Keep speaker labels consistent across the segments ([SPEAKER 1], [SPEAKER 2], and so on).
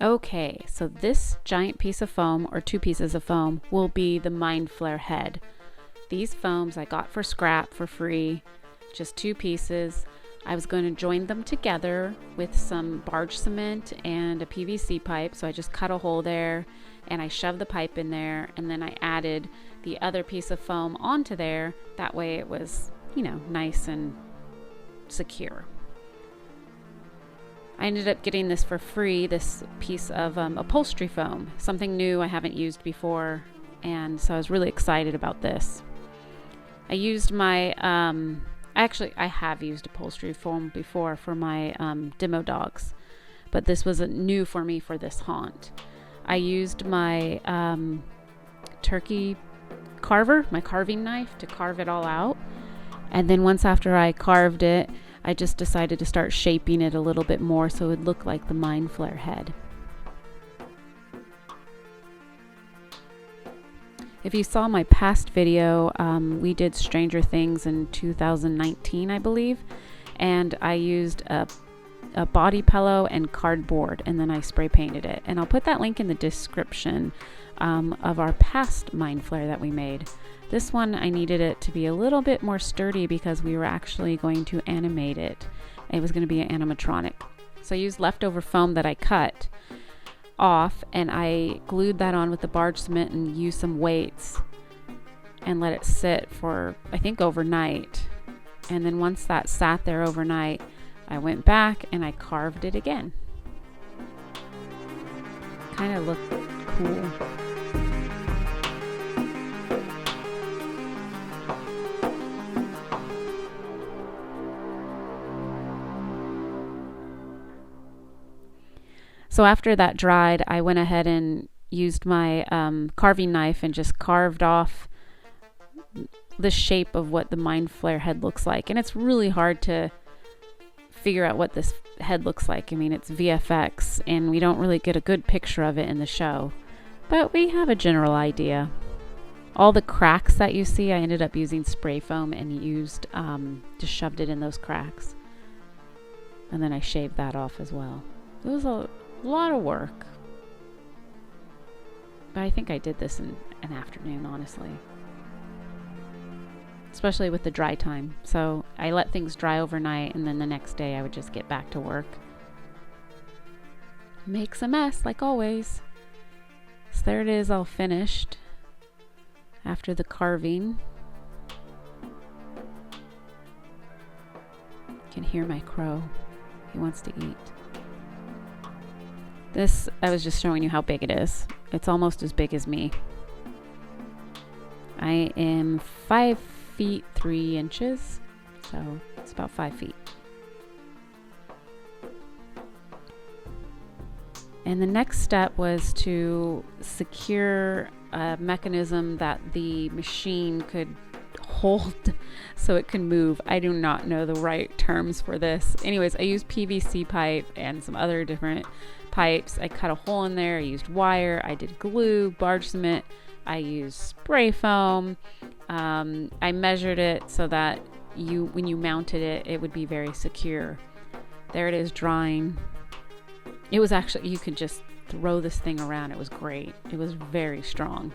[SPEAKER 1] Okay, so this giant piece of foam, or 2 pieces of foam, will be the Mindflayer head. These foams I got for scrap for free, just 2 pieces. I was going to join them together with some barge cement and a PVC pipe, so I just cut a hole there and I shoved the pipe in there, and then I added the other piece of foam onto there. That way it was, nice and secure. I ended up getting this for free, this piece of upholstery foam, something new I haven't used before, and so I was really excited about this. I used my, I have used upholstery foam before for my demo dogs, but this was new for me for this haunt. I used my turkey carver, my carving knife, to carve it all out, and then once after I carved it, I just decided to start shaping it a little bit more so it would look like the Mindflayer head. If you saw my past video, we did Stranger Things in 2019, I believe, and I used a body pillow and cardboard, and then I spray painted it. And I'll put that link in the description of our past Mindflayer that we made. This one, I needed it to be a little bit more sturdy because we were actually going to animate it. It was going to be an animatronic. So I used leftover foam that I cut off, and I glued that on with the barge cement and used some weights and let it sit for, I think, overnight. And then once that sat there overnight, I went back and I carved it again. Kind of looked cool. So after that dried, I went ahead and used my carving knife and just carved off the shape of what the Mindflayer head looks like. And it's really hard to figure out what this head looks like. I mean, it's VFX, and we don't really get a good picture of it in the show, but we have a general idea. All the cracks that you see, I ended up using spray foam and just shoved it in those cracks. And then I shaved that off as well. It was a lot of work, but I think I did this in an afternoon, honestly, especially with the dry time. So I let things dry overnight, and then the next day I would just get back to work. Makes a mess like always. So there it is, all finished after the carving. You can hear my crow. He wants to eat. This, I was just showing you how big it is. It's almost as big as me. I am 5 feet 3 inches, so it's about 5 feet. And the next step was to secure a mechanism that the machine could hold so it can move. I do not know the right terms for this. Anyways, I used PVC pipe and some other different pipes. I cut a hole in there. I used wire. I did glue, barge cement. I used spray foam. I measured it so that when you mounted it, it would be very secure. There it is, drying. It was actually, you could just throw this thing around. It was great. It was very strong.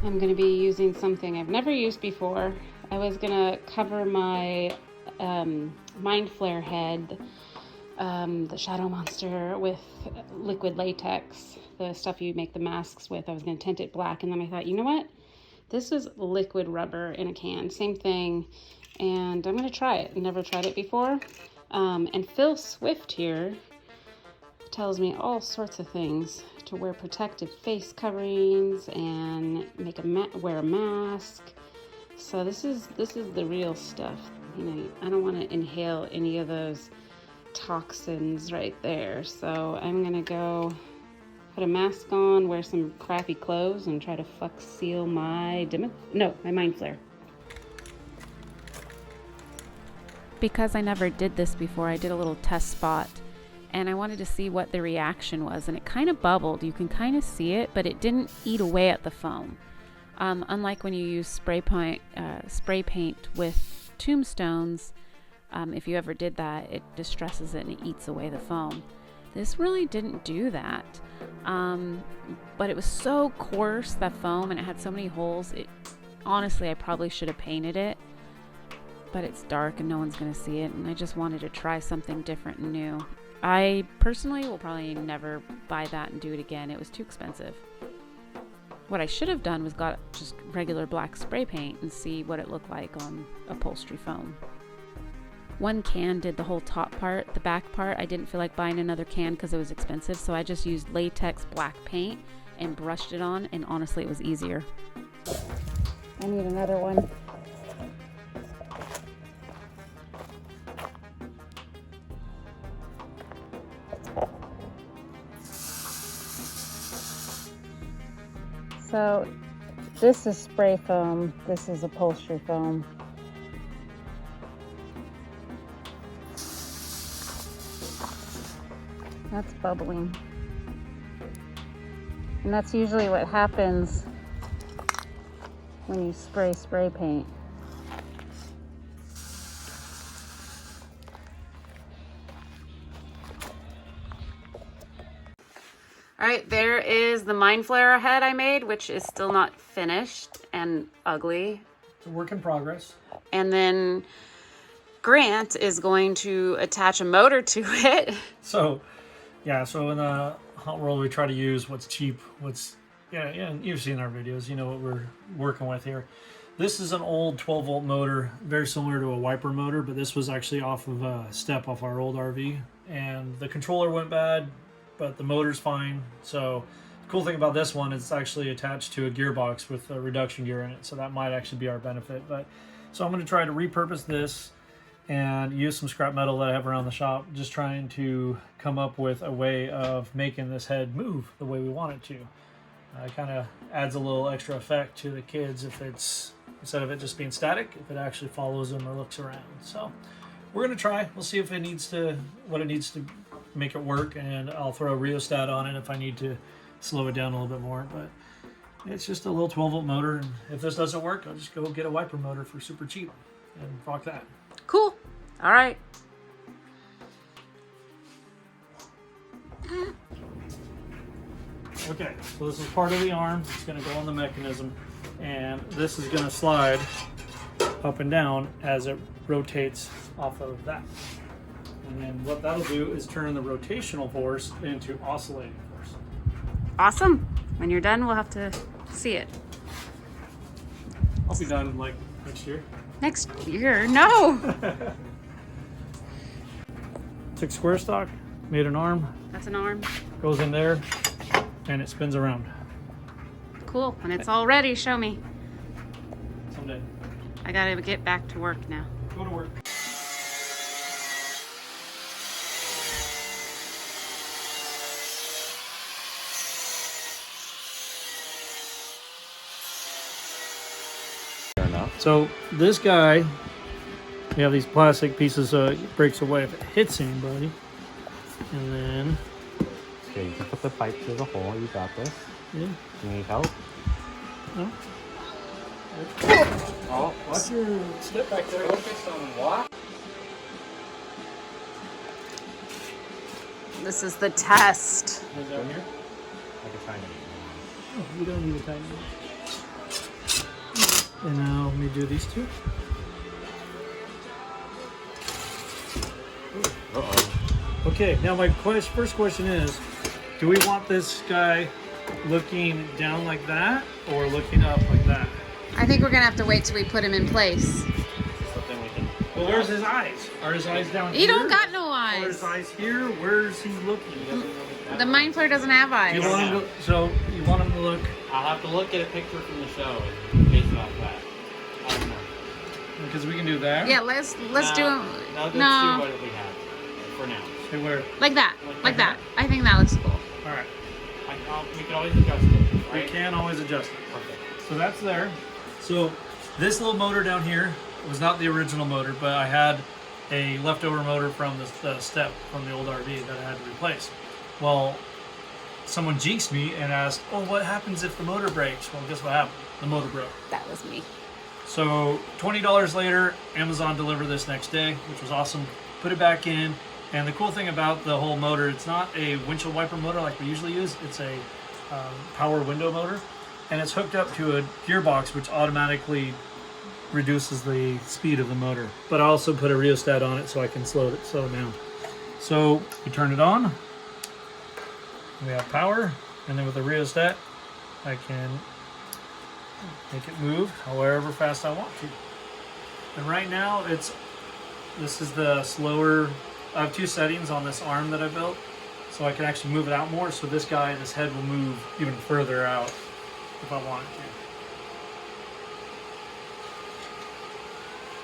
[SPEAKER 1] I'm going to be using something I've never used before. I was going to cover my Mindflayer head, the shadow monster, with liquid latex, the stuff you make the masks with. I was going to tint it black, and then I thought, you know what? This is liquid rubber in a can, same thing, and I'm going to try it. I've never tried it before. And Phil Swift here tells me all sorts of things, to wear protective face coverings and wear a mask. So this is the real stuff. I don't want to inhale any of those toxins right there. So I'm gonna go put a mask on, wear some crappy clothes, and try to flux seal my Mindflayer. Because I never did this before, I did a little test spot, and I wanted to see what the reaction was, and it kind of bubbled. You can kind of see it, but it didn't eat away at the foam. Unlike when you use spray paint with tombstones,
[SPEAKER 2] If you ever did that, it distresses it and it eats away the foam. This really didn't do that. But it was so coarse, that foam, and it had so many holes. Honestly, I probably should have painted it, but it's dark and no one's going to see it, and I just wanted to try something different and new. I personally will probably never buy that and do it again. It was too expensive. What I should have done was got just regular black spray paint and see what it looked like on upholstery foam. One can did the whole top part. The back part, I didn't feel like buying another can because it was expensive, so I just used latex black paint and brushed it on, and honestly, it was easier. I need another one. So this is spray foam, this is upholstery foam. That's bubbling. And that's usually what happens when you spray paint. All right, there is the Mindflayer head I made, which is still not finished and ugly.
[SPEAKER 3] It's a work in progress.
[SPEAKER 2] And then Grant is going to attach a motor to it.
[SPEAKER 3] So in the haunt world, we try to use what's cheap, you've seen our videos, you know what we're working with here. This is an old 12-volt motor, very similar to a wiper motor, but this was actually off of a step off our old RV, and the controller went bad, but the motor's fine. So the cool thing about this one is it's actually attached to a gearbox with a reduction gear in it, so that might actually be our benefit. But so I'm going to try to repurpose this and use some scrap metal that I have around the shop, just trying to come up with a way of making this head move the way we want it to. It kind of adds a little extra effect to the kids if it's, instead of it just being static, if it actually follows them or looks around. So we're going to try. We'll see if it needs to, what it needs to make it work, and I'll throw a rheostat on it if I need to slow it down a little bit more. But it's just a little 12-volt motor, and if this doesn't work, I'll just go get a wiper motor for super cheap and rock that.
[SPEAKER 2] Cool. All right.
[SPEAKER 3] Okay, so this is part of the arm. It's going to go on the mechanism, and this is going to slide up and down as it rotates off of that. And then what that'll do is turn the rotational force into oscillating force.
[SPEAKER 2] Awesome. When you're done, we'll have to see it.
[SPEAKER 3] I'll be done like next year.
[SPEAKER 2] Next year? No.
[SPEAKER 3] Took square stock, made an arm.
[SPEAKER 2] That's an arm.
[SPEAKER 3] Goes in there, and it spins around.
[SPEAKER 2] Cool. When it's all ready, show me.
[SPEAKER 3] Someday.
[SPEAKER 2] I gotta get back to work now.
[SPEAKER 3] Go to work. So this guy, we have these plastic pieces so it breaks away if it hits anybody. And then...
[SPEAKER 4] Okay, you can put the pipe through the hole. You got this.
[SPEAKER 3] Yeah.
[SPEAKER 4] You need help?
[SPEAKER 3] No.
[SPEAKER 4] Oh,
[SPEAKER 3] Watch your step back there.
[SPEAKER 4] Focus on what?
[SPEAKER 2] This is the test.
[SPEAKER 3] Is down here?
[SPEAKER 4] I can try and
[SPEAKER 3] Oh, you don't need a tighten. And now let me do these two.
[SPEAKER 4] Uh-oh.
[SPEAKER 3] Okay, now my first question is, do we want this guy looking down like that or looking up like that?
[SPEAKER 2] I think we're gonna have to wait till we put him in place.
[SPEAKER 4] Something we can...
[SPEAKER 3] Well, where's his eyes? Are his eyes down here?
[SPEAKER 2] He don't got no
[SPEAKER 3] Or his
[SPEAKER 2] eyes.
[SPEAKER 3] eyes here? Where's he looking?
[SPEAKER 2] The Mindflayer doesn't have eyes.
[SPEAKER 3] You want him to, so you want him to look,
[SPEAKER 4] I'll have to look at a picture from the show and base it off that. I don't know.
[SPEAKER 3] because we can do that.
[SPEAKER 2] Yeah, let's do him.
[SPEAKER 4] No, let's do what we have for now.
[SPEAKER 3] Say where?
[SPEAKER 2] Like that. Like that. I think that looks cool.
[SPEAKER 3] All right.
[SPEAKER 4] We can always adjust it,
[SPEAKER 3] We
[SPEAKER 4] right?
[SPEAKER 3] can always adjust it.
[SPEAKER 4] Okay.
[SPEAKER 3] So that's there. So this little motor down here was not the original motor, but I had a leftover motor from the step from the old RV that I had to replace. Well, someone jinxed me and asked, oh, what happens if the motor breaks? Well, guess what happened? The motor broke.
[SPEAKER 2] That was me.
[SPEAKER 3] So $20 later, Amazon delivered this next day, which was awesome. Put it back in. And the cool thing about the whole motor, it's not a windshield wiper motor like we usually use. It's a power window motor. And it's hooked up to a gearbox, which automatically reduces the speed of the motor. But I also put a rheostat on it so I can slow it down. So you turn it on. We have power. And then with the rheostat, I can make it move however fast I want to. And right now, this is the slower. I have 2 settings on this arm that I built, so I can actually move it out more. So this head will move even further out if I want it to.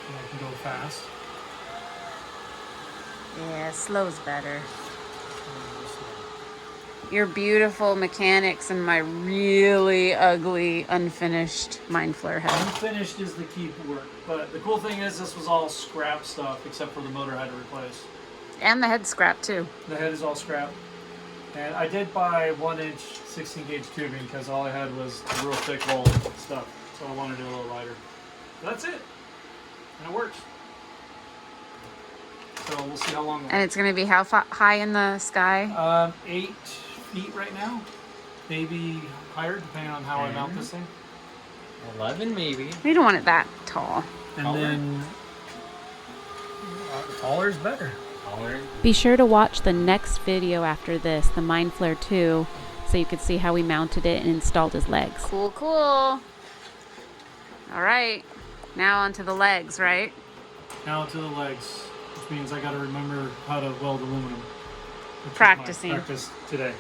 [SPEAKER 3] And I can go fast.
[SPEAKER 2] Yeah, slow's better. Your beautiful mechanics and my really ugly, unfinished Mindflayer head.
[SPEAKER 3] Unfinished is the key work, but the cool thing is this was all scrap stuff except for the motor I had to replace.
[SPEAKER 2] And the head scrap too.
[SPEAKER 3] The head is all scrap. And I did buy 1-inch 16-gauge tubing because all I had was the real thick roll stuff. So I wanted it a little lighter. But that's it. And it works. So we'll see how long it
[SPEAKER 2] And it's going to be how high in the sky?
[SPEAKER 3] 8 feet right now. Maybe higher depending on how I mount this thing.
[SPEAKER 4] 11 maybe.
[SPEAKER 2] We don't want it that tall.
[SPEAKER 3] And then taller is better.
[SPEAKER 4] Taller.
[SPEAKER 2] Be sure to watch the next video after this, the Mindflayer 2, so you could see how we mounted it and installed his legs. Cool, cool. All right, now onto the legs, right?
[SPEAKER 3] Now to the legs, which means I got to remember how to weld aluminum. Which is my
[SPEAKER 2] Practicing.
[SPEAKER 3] practice today.